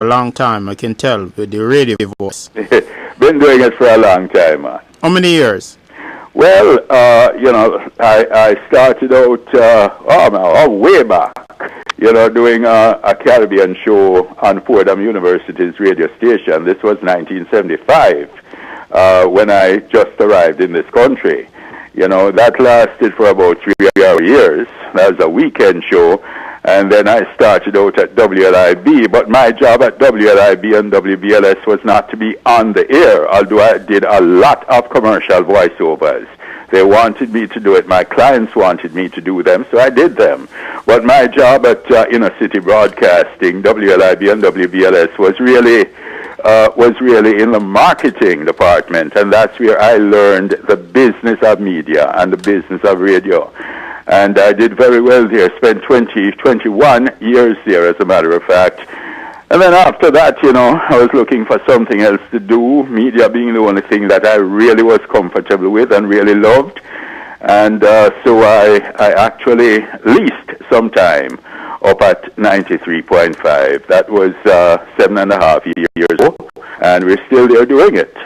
a long time. I can tell with the radio voice. Been doing it for a long time, man. How many years? Well, I started out, way back, doing a Caribbean show on Fordham University's radio station. This was 1975, when I just arrived in this country. That lasted for about 3 years. That was a weekend show. And then I started out at WLIB, but my job at WLIB and WBLS was not to be on the air, although I did a lot of commercial voiceovers. They wanted me to do it. My clients wanted me to do them, so I did them. But my job at Inner City Broadcasting, WLIB and WBLS, was really in the marketing department, and that's where I learned the business of media and the business of radio. And I did very well there, spent 21 years there, as a matter of fact. And then after that, I was looking for something else to do, media being the only thing that I really was comfortable with and really loved. And so I actually leased some time up at 93.5. That was 7.5 years ago, and we're still there doing it.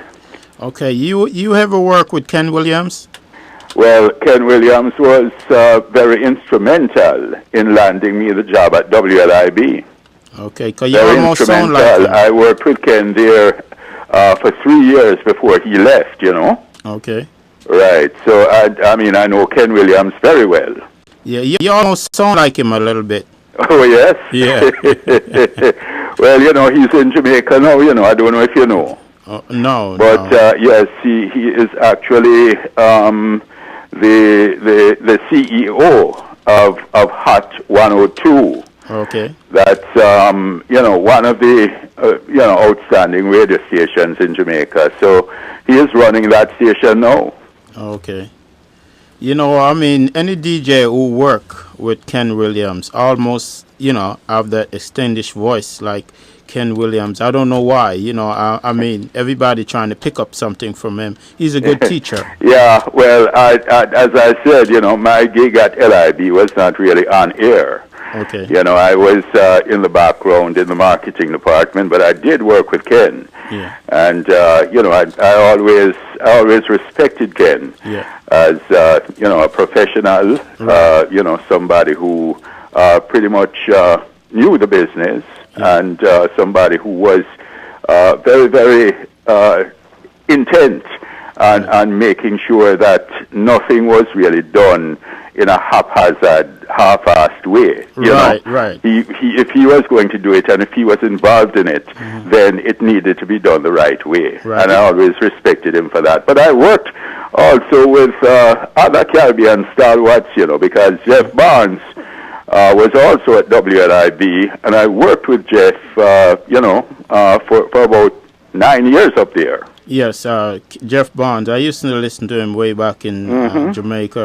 Okay, you ever work with Ken Williams? Well, Ken Williams was very instrumental in landing me the job at WLIB. Okay, because you almost sound like him. I worked with Ken there for 3 years before he left, Okay. Right, so I know Ken Williams very well. Yeah, you almost sound like him a little bit. Oh, yes? Yeah. Well, he's in Jamaica now, I don't know if you know. No. But, yes, he is actually the CEO of Hot 102. Okay. That's, one of the, outstanding radio stations in Jamaica. So he is running that station now. Okay. Any DJ who work with Ken Williams almost, have that extended voice like Ken Williams. I don't know why, everybody trying to pick up something from him. He's a good teacher. Yeah, well, as I said, my gig at LIB was not really on air. Okay. I was in the background in the marketing department, but I did work with Ken. Yeah. And I always respected Ken. Yeah. As a professional, right. Somebody who pretty much knew the business, yeah. And somebody who was very, very intent on making sure that nothing was really done in a haphazard, half-assed way. Right. If he was going to do it and if he was involved in it, mm-hmm. then it needed to be done the right way. Right. And I always respected him for that. But I worked also with other Caribbean stalwarts, because Jeff Barnes was also at WLIB, and I worked with Jeff, for about 9 years up there. Yes, Jeff Barnes. I used to listen to him way back in Jamaica.